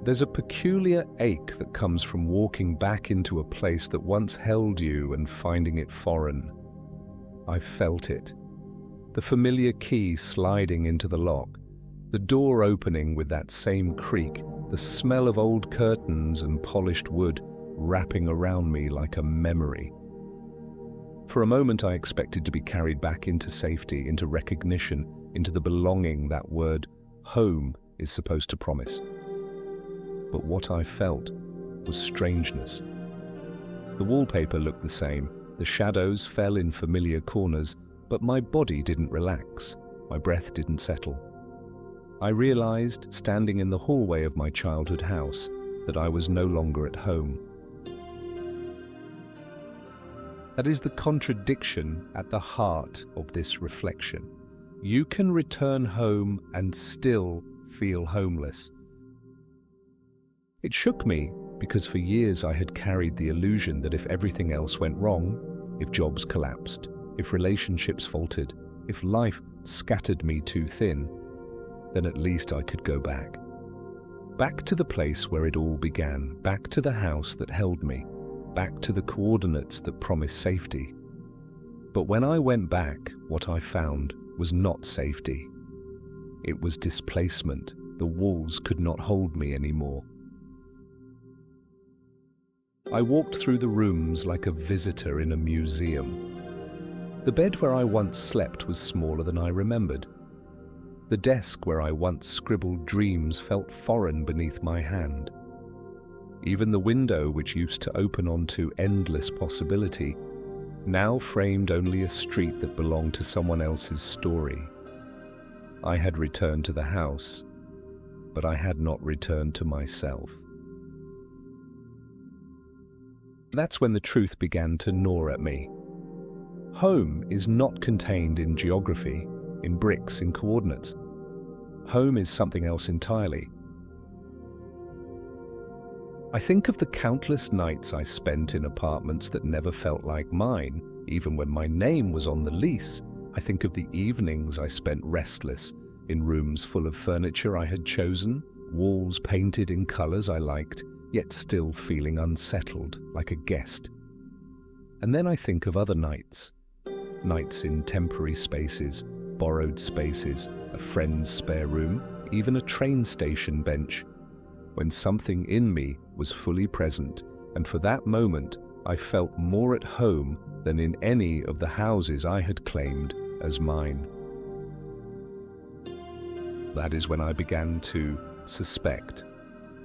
There's a peculiar ache that comes from walking back into a place that once held you and finding it foreign. I've felt it. The familiar key sliding into the lock, the door opening with that same creak, the smell of old curtains and polished wood wrapping around me like a memory. For a moment I expected to be carried back into safety, into recognition, into the belonging that word home is supposed to promise. But what I felt was strangeness. The wallpaper looked the same, the shadows fell in familiar corners, but my body didn't relax, my breath didn't settle. I realized, standing in the hallway of my childhood house, that I was no longer at home. That is the contradiction at the heart of this reflection. You can return home and still feel homeless. It shook me because for years I had carried the illusion that if everything else went wrong, if jobs collapsed, if relationships faltered, if life scattered me too thin, then at least I could go back. Back to the place where it all began, back to the house that held me, back to the coordinates that promised safety. But when I went back, what I found was not safety. It was displacement. The walls could not hold me anymore. I walked through the rooms like a visitor in a museum. The bed where I once slept was smaller than I remembered. The desk where I once scribbled dreams felt foreign beneath my hand. Even the window, which used to open onto endless possibility, now framed only a street that belonged to someone else's story. I had returned to the house, but I had not returned to myself. That's when the truth began to gnaw at me. Home is not contained in geography, in bricks, in coordinates. Home is something else entirely. I think of the countless nights I spent in apartments that never felt like mine, even when my name was on the lease. I think of the evenings I spent restless, in rooms full of furniture I had chosen, walls painted in colors I liked, yet still feeling unsettled, like a guest. And then I think of other nights. Nights in temporary spaces, borrowed spaces, a friend's spare room, even a train station bench, when something in me was fully present, and for that moment I felt more at home than in any of the houses I had claimed as mine. That is when I began to suspect.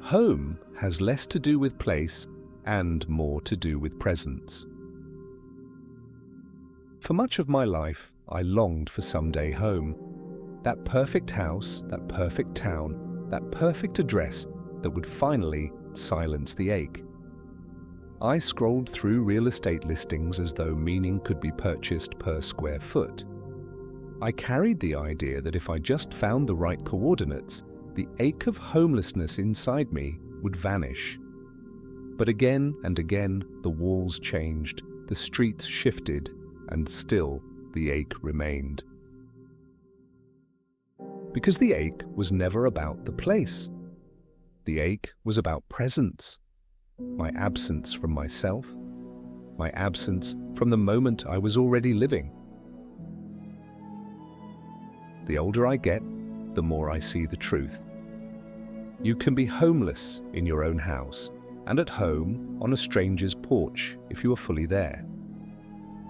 Home has less to do with place and more to do with presence. For much of my life, I longed for someday home. That perfect house, that perfect town, that perfect address that would finally silence the ache. I scrolled through real estate listings as though meaning could be purchased per square foot. I carried the idea that if I just found the right coordinates, the ache of homelessness inside me would vanish. But again and again, the walls changed, the streets shifted, and still the ache remained. Because the ache was never about the place. The ache was about presence, my absence from myself, my absence from the moment I was already living. The older I get, the more I see the truth. You can be homeless in your own house and at home on a stranger's porch if you are fully there.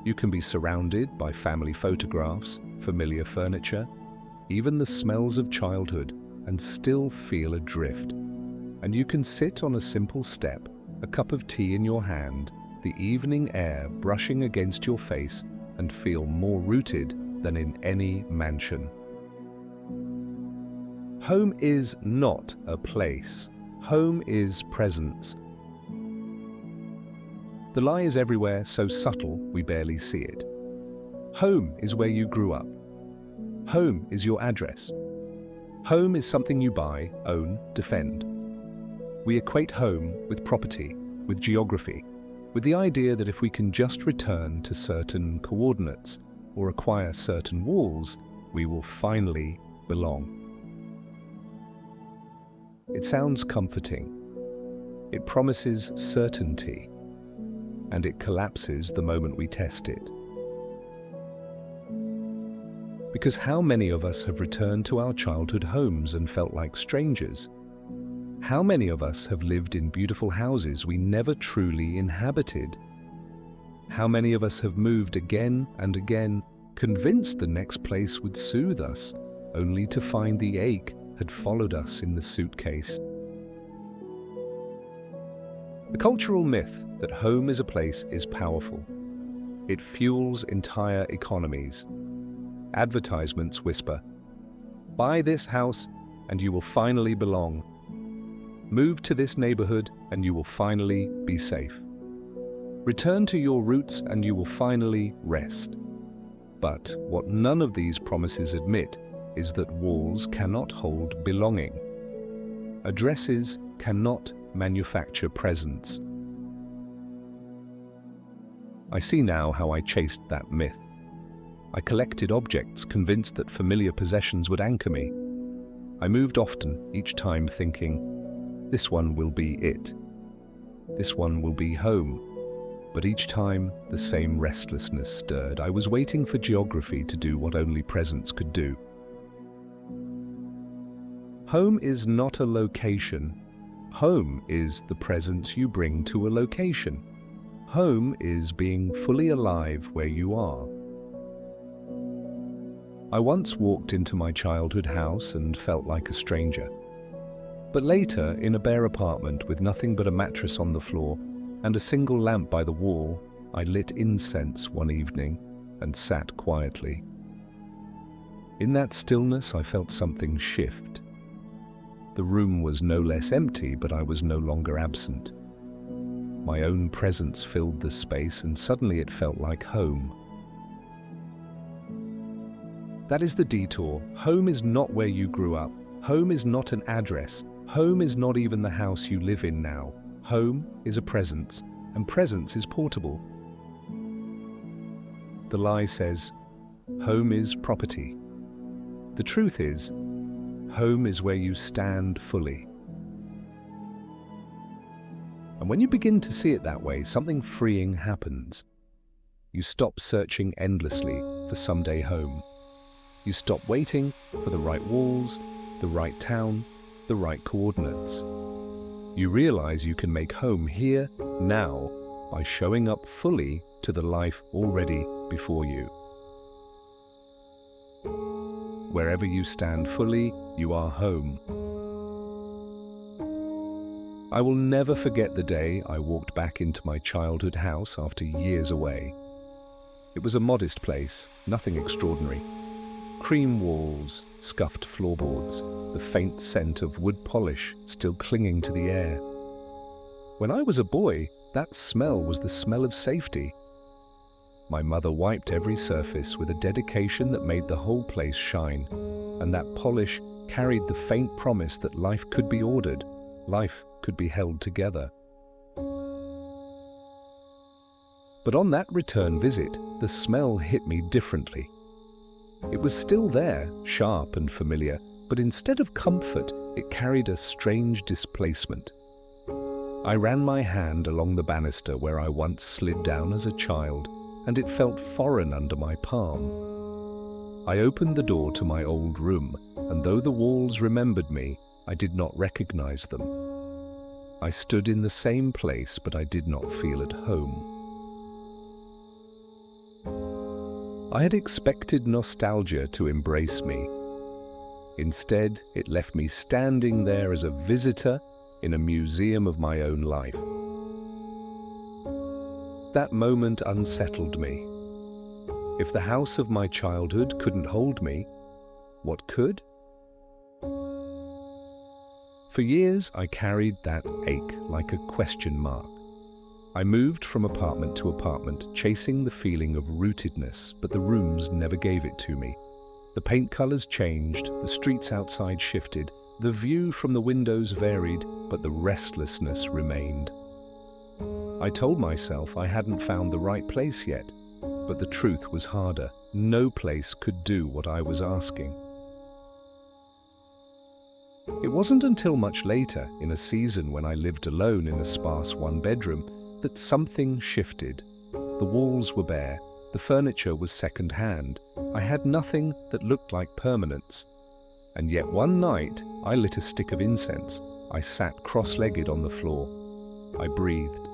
You can be surrounded by family photographs, familiar furniture, even the smells of childhood, and still feel adrift. And you can sit on a simple step, a cup of tea in your hand, the evening air brushing against your face, and feel more rooted than in any mansion. Home is not a place. Home is presence. The lie is everywhere, so subtle we barely see it. Home is where you grew up. Home is your address. Home is something you buy, own, defend. We equate home with property, with geography, with the idea that if we can just return to certain coordinates or acquire certain walls, we will finally belong. It sounds comforting. It promises certainty, and it collapses the moment we test it. Because how many of us have returned to our childhood homes and felt like strangers? How many of us have lived in beautiful houses we never truly inhabited? How many of us have moved again and again, convinced the next place would soothe us, only to find the ache had followed us in the suitcase? The cultural myth that home is a place is powerful. It fuels entire economies. Advertisements whisper, "Buy this house and you will finally belong. Move to this neighborhood and you will finally be safe. Return to your roots and you will finally rest." But what none of these promises admit is that walls cannot hold belonging. Addresses cannot manufacture presence. I see now how I chased that myth. I collected objects, convinced that familiar possessions would anchor me. I moved often, each time thinking, this one will be it. This one will be home. But each time, the same restlessness stirred. I was waiting for geography to do what only presence could do. Home is not a location. Home is the presence you bring to a location. Home is being fully alive where you are. I once walked into my childhood house and felt like a stranger. But later, in a bare apartment with nothing but a mattress on the floor and a single lamp by the wall, I lit incense one evening and sat quietly. In that stillness, I felt something shift. The room was no less empty, but I was no longer absent. My own presence filled the space, and suddenly it felt like home. That is the detour. Home is not where you grew up. Home is not an address. Home is not even the house you live in now. Home is a presence, and presence is portable. The lie says, home is property. The truth is, home is where you stand fully. And when you begin to see it that way, something freeing happens. You stop searching endlessly for someday home. You stop waiting for the right walls, the right town, the right coordinates. You realize you can make home here, now, by showing up fully to the life already before you. Wherever you stand fully, you are home. I will never forget the day I walked back into my childhood house after years away. It was a modest place, nothing extraordinary. Cream walls, scuffed floorboards, the faint scent of wood polish still clinging to the air. When I was a boy, that smell was the smell of safety. My mother wiped every surface with a dedication that made the whole place shine, and that polish carried the faint promise that life could be ordered, life could be held together. But on that return visit, the smell hit me differently. It was still there, sharp and familiar, but instead of comfort, it carried a strange displacement. I ran my hand along the banister where I once slid down as a child, and it felt foreign under my palm. I opened the door to my old room, and though the walls remembered me, I did not recognize them. I stood in the same place, but I did not feel at home. I had expected nostalgia to embrace me. Instead, it left me standing there as a visitor in a museum of my own life. That moment unsettled me. If the house of my childhood couldn't hold me, what could? For years, I carried that ache like a question mark. I moved from apartment to apartment, chasing the feeling of rootedness, but the rooms never gave it to me. The paint colors changed, the streets outside shifted, the view from the windows varied, but the restlessness remained. I told myself I hadn't found the right place yet, but the truth was harder. No place could do what I was asking. It wasn't until much later, in a season when I lived alone in a sparse one-bedroom, that something shifted. The walls were bare, the furniture was second-hand. I had nothing that looked like permanence. And yet one night, I lit a stick of incense. I sat cross-legged on the floor. I breathed.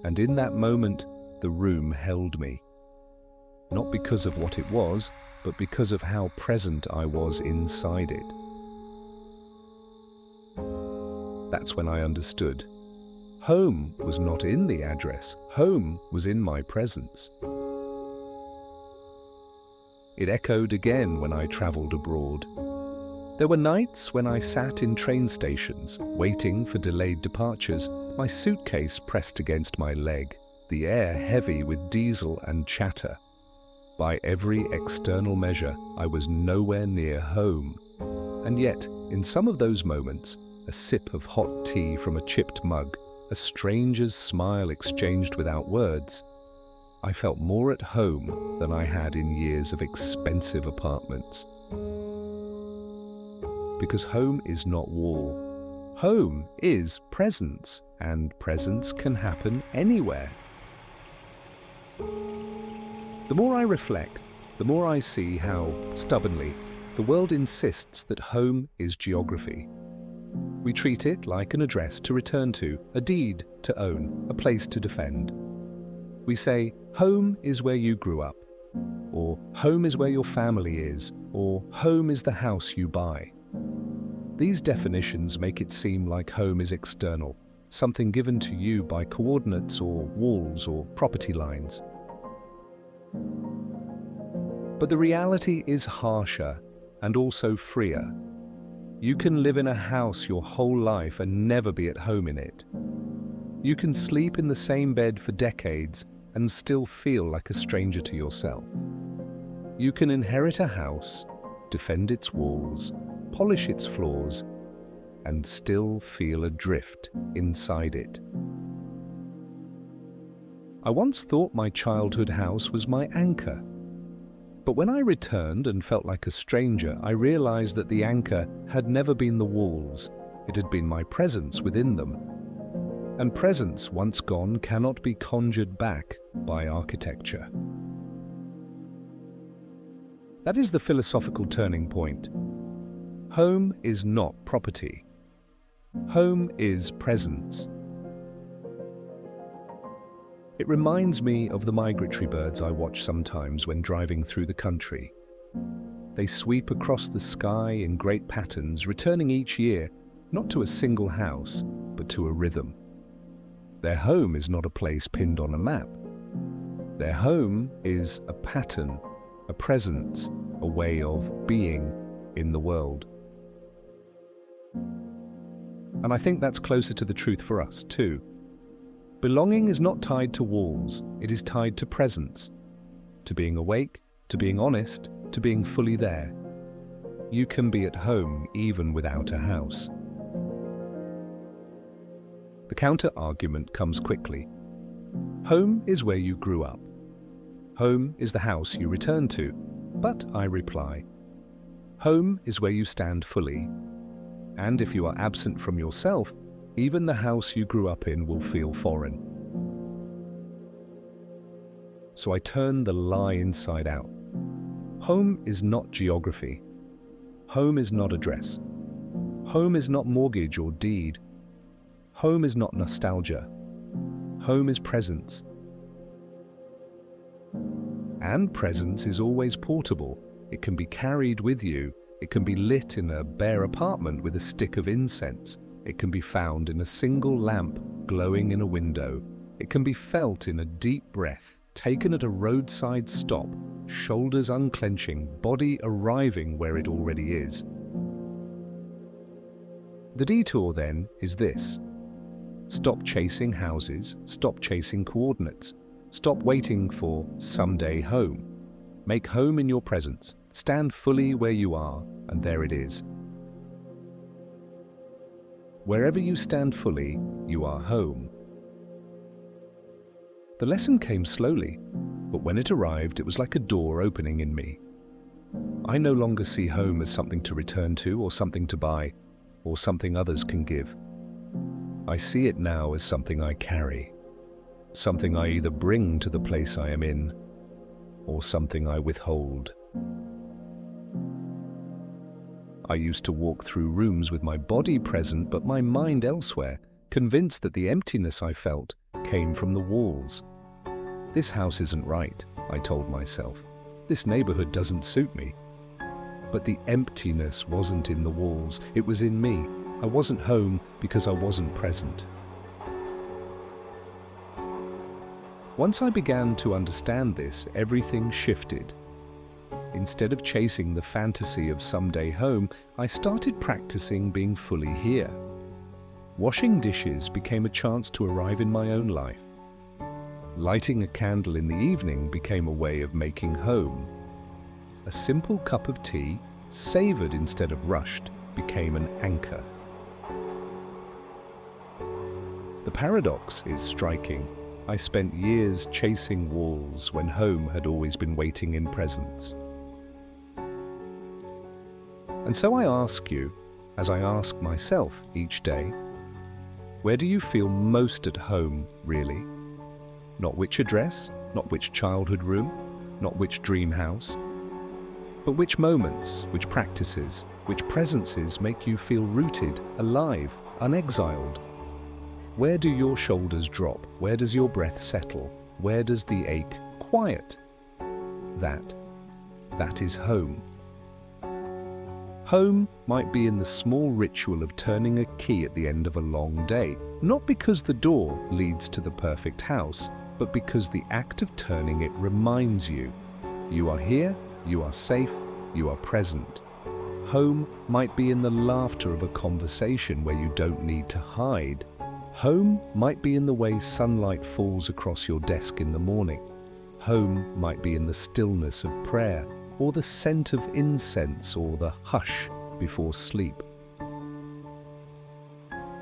And in that moment, the room held me. Not because of what it was, but because of how present I was inside it. That's when I understood. Home was not in the address. Home was in my presence. It echoed again when I traveled abroad. There were nights when I sat in train stations, waiting for delayed departures, my suitcase pressed against my leg, the air heavy with diesel and chatter. By every external measure, I was nowhere near home. And yet, in some of those moments, a sip of hot tea from a chipped mug, a stranger's smile exchanged without words, I felt more at home than I had in years of expensive apartments. Because home is not wall. Home is presence, and presence can happen anywhere. The more I reflect, the more I see how, stubbornly, the world insists that home is geography. We treat it like an address to return to, a deed to own, a place to defend. We say, home is where you grew up, or home is where your family is, or home is the house you buy. These definitions make it seem like home is external, something given to you by coordinates or walls or property lines. But the reality is harsher and also freer. You can live in a house your whole life and never be at home in it. You can sleep in the same bed for decades and still feel like a stranger to yourself. You can inherit a house, defend its walls, polish its floors, and still feel adrift inside it. I once thought my childhood house was my anchor. But when I returned and felt like a stranger, I realized that the anchor had never been the walls. It had been my presence within them. And presence, once gone, cannot be conjured back by architecture. That is the philosophical turning point. Home is not property. Home is presence. It reminds me of the migratory birds I watch sometimes when driving through the country. They sweep across the sky in great patterns, returning each year, not to a single house, but to a rhythm. Their home is not a place pinned on a map. Their home is a pattern, a presence, a way of being in the world. And I think that's closer to the truth for us, too. Belonging is not tied to walls, it is tied to presence, to being awake, to being honest, to being fully there. You can be at home even without a house. The counter-argument comes quickly. Home is where you grew up. Home is the house you return to. But, I reply, home is where you stand fully. And if you are absent from yourself, even the house you grew up in will feel foreign. So I turn the lie inside out. Home is not geography. Home is not address. Home is not mortgage or deed. Home is not nostalgia. Home is presence. And presence is always portable. It can be carried with you. It can be lit in a bare apartment with a stick of incense. It can be found in a single lamp glowing in a window. It can be felt in a deep breath, taken at a roadside stop, shoulders unclenching, body arriving where it already is. The detour, then, is this. Stop chasing houses, stop chasing coordinates, stop waiting for someday home. Make home in your presence. Stand fully where you are, and there it is. Wherever you stand fully, you are home. The lesson came slowly, but when it arrived, it was like a door opening in me. I no longer see home as something to return to or something to buy. or something others can give. I see it now as something I carry, something I either bring to the place I am in, or something I withhold. I used to walk through rooms with my body present but my mind elsewhere, convinced that the emptiness I felt came from the walls. This house isn't right, I told myself. This neighborhood doesn't suit me. But the emptiness wasn't in the walls, it was in me. I wasn't home because I wasn't present. Once I began to understand this, everything shifted. Instead of chasing the fantasy of someday home, I started practicing being fully here. Washing dishes became a chance to arrive in my own life. Lighting a candle in the evening became a way of making home. A simple cup of tea, savored instead of rushed, became an anchor. The paradox is striking. I spent years chasing walls when home had always been waiting in presence. And so I ask you, as I ask myself each day, where do you feel most at home, really? Not which address, not which childhood room, not which dream house, but which moments, which practices, which presences make you feel rooted, alive, unexiled? Where do your shoulders drop? Where does your breath settle? Where does the ache quiet? That is home. Home might be in the small ritual of turning a key at the end of a long day, not because the door leads to the perfect house, but because the act of turning it reminds you. You are here, you are safe, you are present. Home might be in the laughter of a conversation where you don't need to hide. Home might be in the way sunlight falls across your desk in the morning. Home might be in the stillness of prayer, or the scent of incense, or the hush before sleep.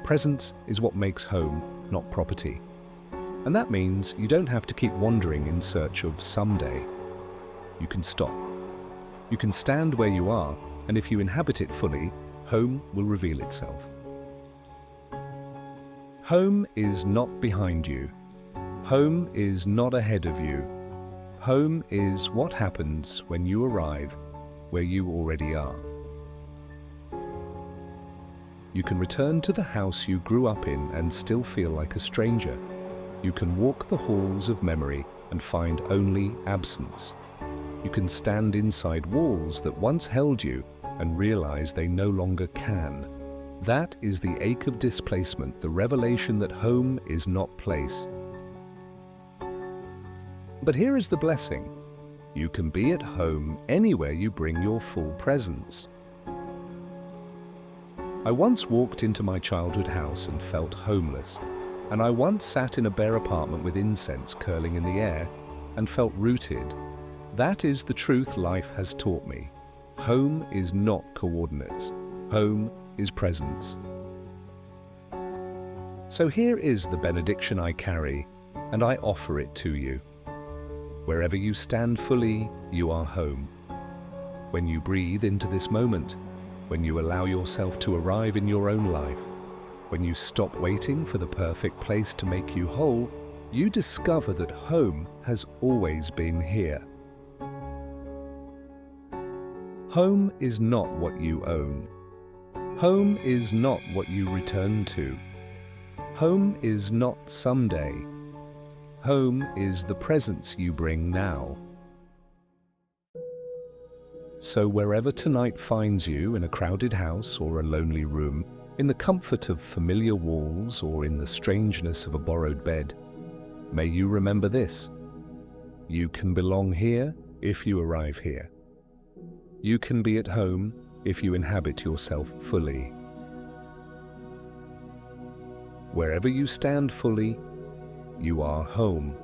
Presence is what makes home, not property. And that means you don't have to keep wandering in search of someday. You can stop. You can stand where you are, and if you inhabit it fully, home will reveal itself. Home is not behind you. Home is not ahead of you. Home is what happens when you arrive where you already are. You can return to the house you grew up in and still feel like a stranger. You can walk the halls of memory and find only absence. You can stand inside walls that once held you and realize they no longer can. That is the ache of displacement, the revelation that home is not place. But here is the blessing. You can be at home anywhere you bring your full presence. I once walked into my childhood house and felt homeless, and I once sat in a bare apartment with incense curling in the air and felt rooted. That is the truth life has taught me. Home is not coordinates. Home is presence. So here is the benediction I carry, and I offer it to you. Wherever you stand fully, you are home. When you breathe into this moment, when you allow yourself to arrive in your own life, when you stop waiting for the perfect place to make you whole, you discover that home has always been here. Home is not what you own. Home is not what you return to. Home is not someday. Home is the presence you bring now. So wherever tonight finds you, in a crowded house or a lonely room, in the comfort of familiar walls or in the strangeness of a borrowed bed, may you remember this: you can belong here if you arrive here. You can be at home if you inhabit yourself fully. Wherever you stand fully, you are home.